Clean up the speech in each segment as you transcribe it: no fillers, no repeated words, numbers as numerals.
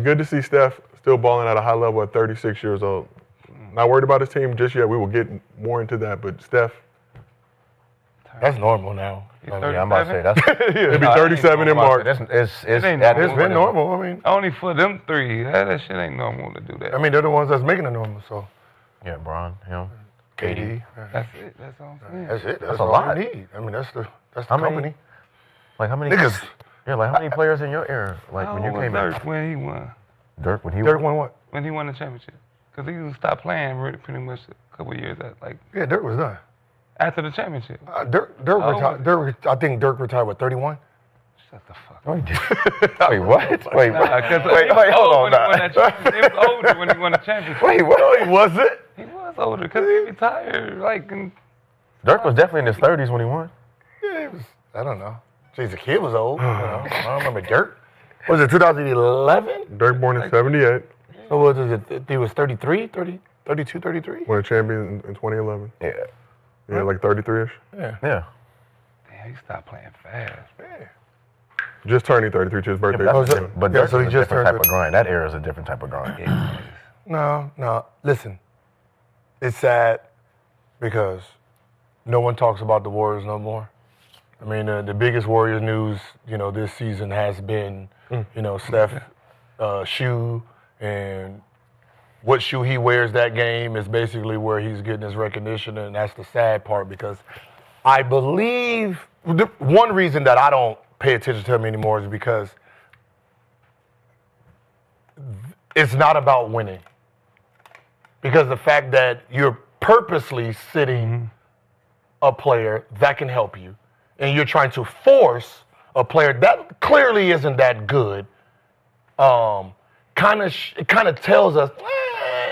Good to see Steph still balling at a high level at 36 years old. Not worried about his team just yet. We will get more into that, but Steph. That's normal now. I'm about to say that's. It'll be 37 in March. It's been normal. I mean, only for them three. That shit ain't normal to do that. I mean, they're the ones that's making it normal. So. Yeah, Bron, him, KD. That's it. That's all I'm saying. That's it. That's a all lot. you need. I mean, that's the How company. many? Like how many Niggas. Yeah, like how many players in your era? Like when you came in. Dirk when he won. Dirk when he Dirk won what? When he won the championship. Because he stopped playing pretty much a couple of years Yeah, Dirk was done. after the championship. Dirk retired. I think Dirk retired with 31. Shut the fuck up. Wait, what? Wait, hold on. He was older when he won the championship. Wait, what? No, he wasn't. He was older because he retired. Dirk was definitely in his 30s when he won. Yeah, he was. I don't know. Jeez, the kid was old. I don't remember Dirk. Was it 2011? Dirk born in 78. So what is it? He was 33, 30, 32, 33? Won a champion in 2011. Yeah. Yeah, like 33-ish. Yeah. Yeah. Damn, he stopped playing fast. Yeah. Just turning 33 to his birthday. But Yeah, Dirk so is he a just different turned type of grind. That era is a different type of grind. No. Listen, it's sad because no one talks about the Warriors no more. I mean, the biggest Warriors news, this season has been, Steph shoe, and what shoe he wears that game is basically where he's getting his recognition, and that's the sad part because I believe one reason that I don't pay attention to him anymore is because it's not about winning. Because the fact that you're purposely sitting a player that can help you, and you're trying to force a player that clearly isn't that good, kind of tells us,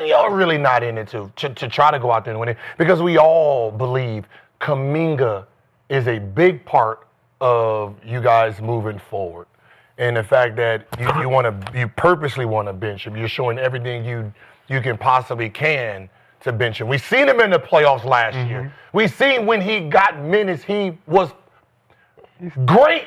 y'all really not in it to try to go out there and win it. Because we all believe Kuminga is a big part of you guys moving forward. And the fact that you purposely want to bench him, you're showing everything you can possibly can to bench him. We seen him in the playoffs last year. We seen when he got minutes, he was great.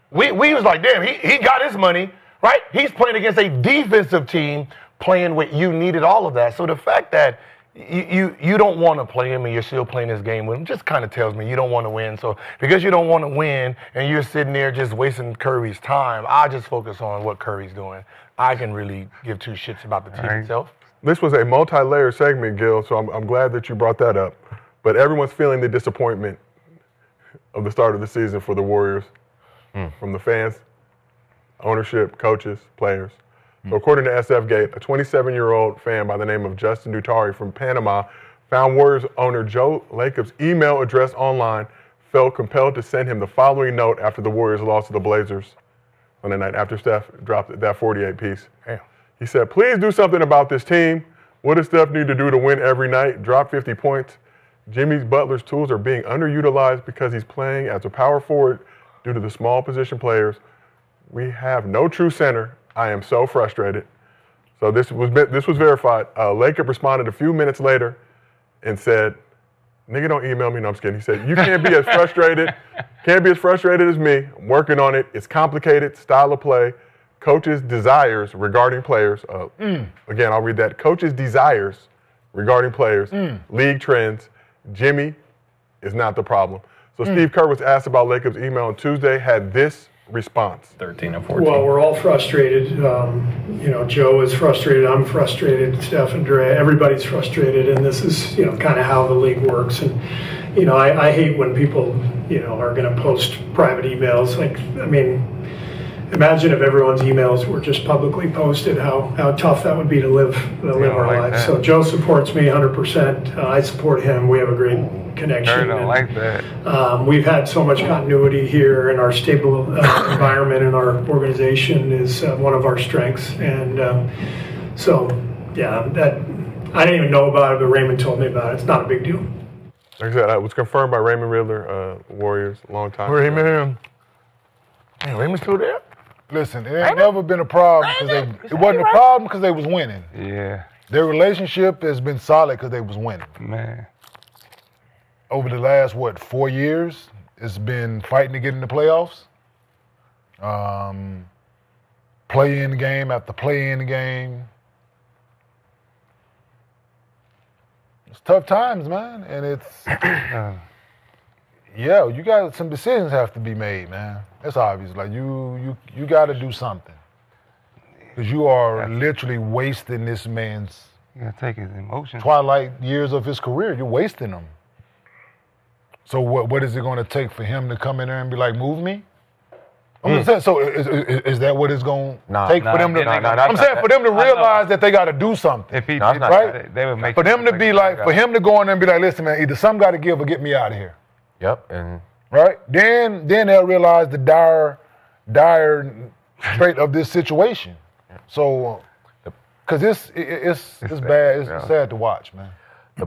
We was like, damn, he got his money, right? He's playing against a defensive team, playing with you needed all of that. So the fact that you don't want to play him and you're still playing this game with him just kind of tells me you don't want to win. So because you don't want to win and you're sitting there just wasting Curry's time, I just focus on what Curry's doing. I can really give two shits about the team itself. This was a multi-layer segment, Gil, so I'm glad that you brought that up. But everyone's feeling the disappointment of the start of the season for the Warriors, from the fans, ownership, coaches, players. So according to SFGate, a 27-year-old fan by the name of Justin Dutari from Panama found Warriors owner Joe Lacob's email address online, felt compelled to send him the following note after the Warriors lost to the Blazers on the night after Steph dropped that 48-piece. He said, please do something about this team. What does Steph need to do to win every night? Drop 50 points. Jimmy Butler's tools are being underutilized because he's playing as a power forward due to the small position players. We have no true center. I am so frustrated. So this was verified. Lacob responded a few minutes later and said, nigga, don't email me. No, I'm just kidding. He said, you can't be as frustrated as me. I'm working on it. It's complicated, style of play. Coach's desires regarding players. Again, I'll read that. Coach's desires regarding players, league trends. Jimmy is not the problem. So Steve Kerr was asked about Lacob's email on Tuesday, had this response. 13 and 14. Well, we're all frustrated. Joe is frustrated. I'm frustrated. Steph and Dre, everybody's frustrated. And this is, kind of how the league works. And, I hate when people, are going to post private emails. Imagine if everyone's emails were just publicly posted, how tough that would be to live our lives. That. So Joe supports me 100%. I support him. We have a great connection. I don't like that. We've had so much continuity here, and our stable environment in our organization is one of our strengths. And that I didn't even know about it, but Raymond told me about it. It's not a big deal. Like I said, it was confirmed by Raymond Riddler, Warriors, long time. Raymond still there? Listen, it ain't never been a problem because it wasn't a problem because they was winning. Yeah. Their relationship has been solid because they was winning. Man. Over the last, 4 years, it's been fighting to get in the playoffs. play-in game after play-in game. It's tough times, man, and it's yeah. You got some decisions have to be made, man. It's obvious. Like you got to do something because you are literally wasting this man's. You gotta take his emotions. Twilight years of his career. You're wasting them. So what is it going to take for him to come in there and be like, move me? I'm just saying, so is that what it's going to take for them to? I'm saying for them to realize that they got to do something. If he right? Not, they would make for them to be like, for him to go in there and be like, listen, man, either some got to give or get me out of here. Yep, and right then they'll realize the dire trait of this situation. So, because it's bad, it's sad to watch, man. the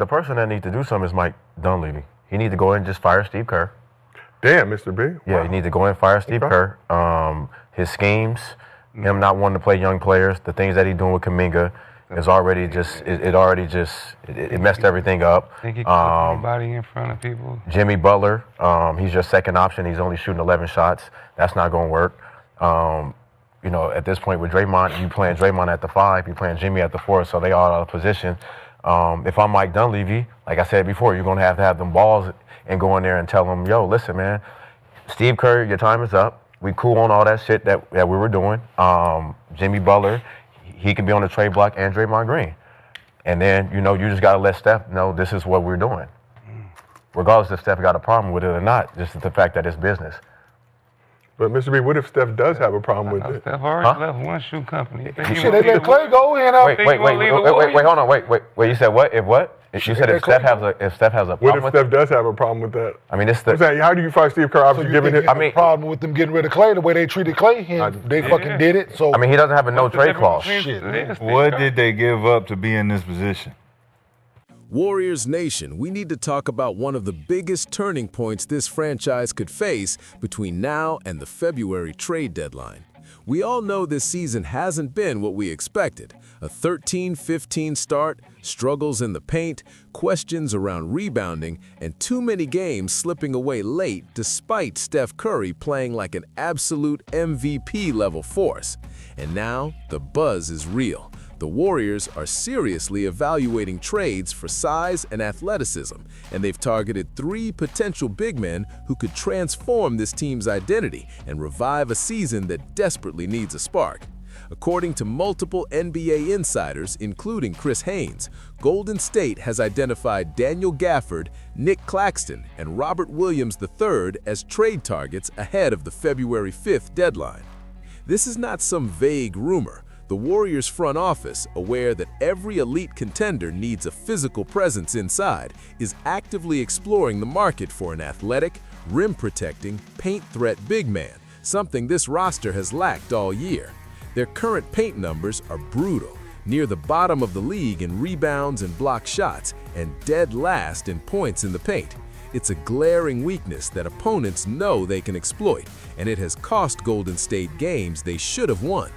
person that needs to do something is Mike Dunleavy. He needs to go in and just fire Steve Kerr. Damn, Mr. B. Yeah, you need to go in and fire Steve Kerr. His schemes, him not wanting to play young players, the things that he's doing with Kuminga is already just it messed everything up. I think he can put anybody in front of people. Jimmy Butler, he's your second option. He's only shooting 11 shots. That's not going to work. You know, at this point with Draymond, you playing Draymond at the 5, you playing Jimmy at the 4, so they all out of position. If I'm Mike Dunleavy, like I said before, you're going to have them balls and go in there and tell them, yo, listen, man, Steve Kerr, your time is up. We cool on all that shit that we were doing. Jimmy Butler, he can be on the trade block, and Draymond Green. And then, you know, you just got to let Steph know this is what we're doing. Regardless if Steph got a problem with it or not, just the fact that it's business. But Mr. B, what if Steph does have a problem with it? Steph already left one shoe company. Shit, they let Clay go in. Wait, hold on. Wait, you said what? If what? You said if Steph has a problem what if with Steph does have a problem with that? I mean, it's I'm saying, how do you find Steve Kerr after giving it? I mean, problem with them getting rid of Clay, the way they treated Clay, they fucking did it. So I mean, he doesn't have a no trade clause. Shit. What did they give up to be in this position? Warriors Nation, we need to talk about one of the biggest turning points this franchise could face between now and the February trade deadline. We all know this season hasn't been what we expected. A 13-15 start, struggles in the paint, questions around rebounding, and too many games slipping away late despite Steph Curry playing like an absolute MVP-level force. And now, the buzz is real. The Warriors are seriously evaluating trades for size and athleticism, and they've targeted 3 potential big men who could transform this team's identity and revive a season that desperately needs a spark. According to multiple NBA insiders, including Chris Haynes, Golden State has identified Daniel Gafford, Nic Claxton, and Robert Williams III as trade targets ahead of the February 5th deadline. This is not some vague rumor. The Warriors front office, aware that every elite contender needs a physical presence inside, is actively exploring the market for an athletic, rim-protecting, paint-threat big man, something this roster has lacked all year. Their current paint numbers are brutal, near the bottom of the league in rebounds and block shots, and dead last in points in the paint. It's a glaring weakness that opponents know they can exploit, and it has cost Golden State games they should have won.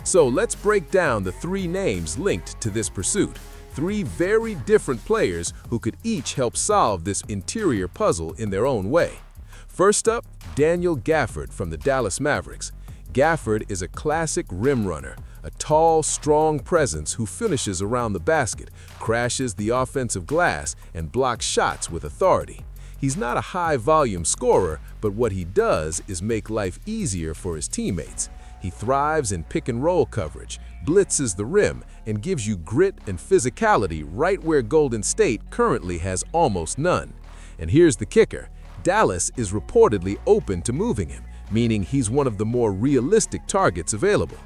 So let's break down the 3 names linked to this pursuit. 3 very different players who could each help solve this interior puzzle in their own way. First up, Daniel Gafford from the Dallas Mavericks. Gafford is a classic rim runner, a tall, strong presence who finishes around the basket, crashes the offensive glass, and blocks shots with authority. He's not a high-volume scorer, but what he does is make life easier for his teammates. He thrives in pick-and-roll coverage, blitzes the rim, and gives you grit and physicality right where Golden State currently has almost none. And here's the kicker. Dallas is reportedly open to moving him, meaning he's one of the more realistic targets available.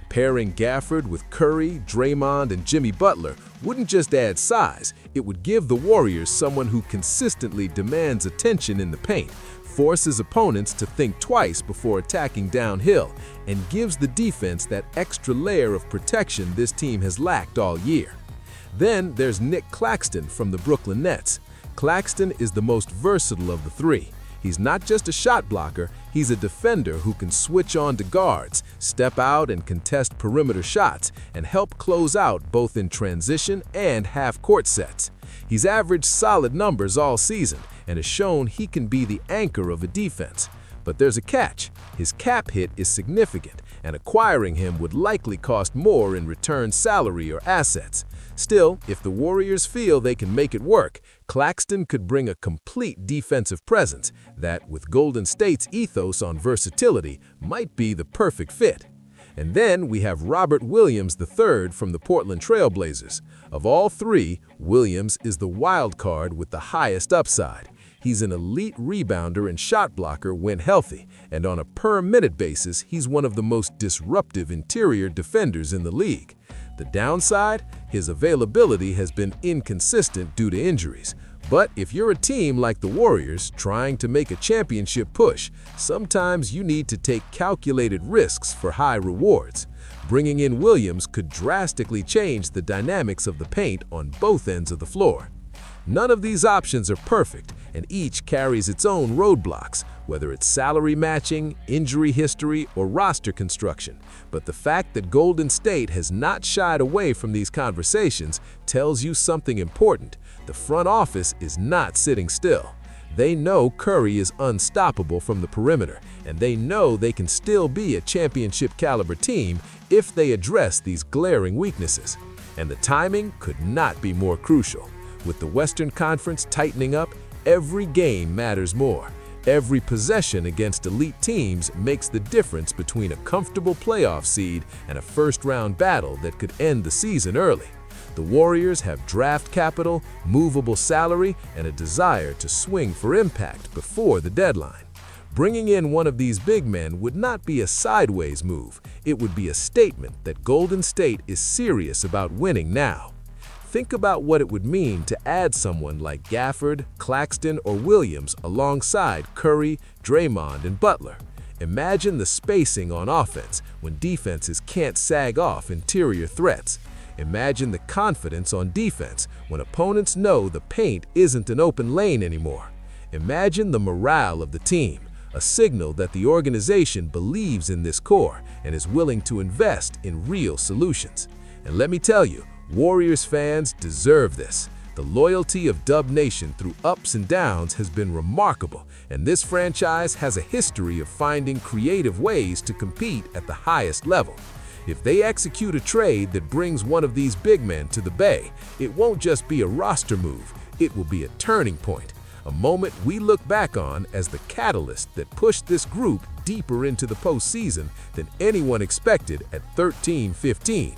Pairing Gafford with Curry, Draymond, and Jimmy Butler wouldn't just add size, it would give the Warriors someone who consistently demands attention in the paint, forces opponents to think twice before attacking downhill, and gives the defense that extra layer of protection this team has lacked all year. Then there's Nic Claxton from the Brooklyn Nets. Claxton is the most versatile of the 3. He's not just a shot blocker, he's a defender who can switch on to guards, step out and contest perimeter shots, and help close out both in transition and half-court sets. He's averaged solid numbers all season and has shown he can be the anchor of a defense. But there's a catch. His cap hit is significant, and acquiring him would likely cost more in return salary or assets. Still, if the Warriors feel they can make it work, Claxton could bring a complete defensive presence that, with Golden State's ethos on versatility, might be the perfect fit. And then we have Robert Williams III from the Portland Trail Blazers. Of all three, Williams is the wild card with the highest upside. He's an elite rebounder and shot blocker when healthy, and on a per-minute basis, he's one of the most disruptive interior defenders in the league. The downside? His availability has been inconsistent due to injuries. But if you're a team like the Warriors trying to make a championship push, sometimes you need to take calculated risks for high rewards. Bringing in Williams could drastically change the dynamics of the paint on both ends of the floor. None of these options are perfect, and each carries its own roadblocks, whether it's salary matching, injury history, or roster construction. But the fact that Golden State has not shied away from these conversations tells you something important. The front office is not sitting still. They know Curry is unstoppable from the perimeter, and they know they can still be a championship-caliber team if they address these glaring weaknesses. And the timing could not be more crucial. With the Western Conference tightening up, every game matters more. Every possession against elite teams makes the difference between a comfortable playoff seed and a first-round battle that could end the season early. The Warriors have draft capital, movable salary, and a desire to swing for impact before the deadline. Bringing in one of these big men would not be a sideways move. It would be a statement that Golden State is serious about winning now. Think about what it would mean to add someone like Gafford, Claxton, or Williams alongside Curry, Draymond, and Butler. Imagine the spacing on offense when defenses can't sag off interior threats. Imagine the confidence on defense when opponents know the paint isn't an open lane anymore. Imagine the morale of the team, a signal that the organization believes in this core and is willing to invest in real solutions. And let me tell you, Warriors fans deserve this. The loyalty of Dub Nation through ups and downs has been remarkable, and this franchise has a history of finding creative ways to compete at the highest level. If they execute a trade that brings one of these big men to the Bay, it won't just be a roster move, it will be a turning point, a moment we look back on as the catalyst that pushed this group deeper into the postseason than anyone expected at 13-15.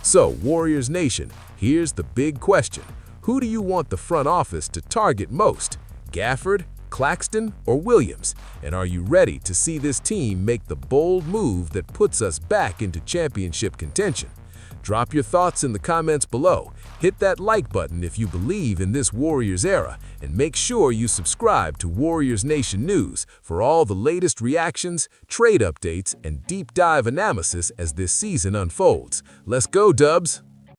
So, Warriors Nation, here's the big question. Who do you want the front office to target most? Gafford, Claxton, or Williams? And are you ready to see this team make the bold move that puts us back into championship contention? Drop your thoughts in the comments below. Hit that like button if you believe in this Warriors era, and make sure you subscribe to Warriors Nation News for all the latest reactions, trade updates, and deep dive analysis as this season unfolds. Let's go, Dubs!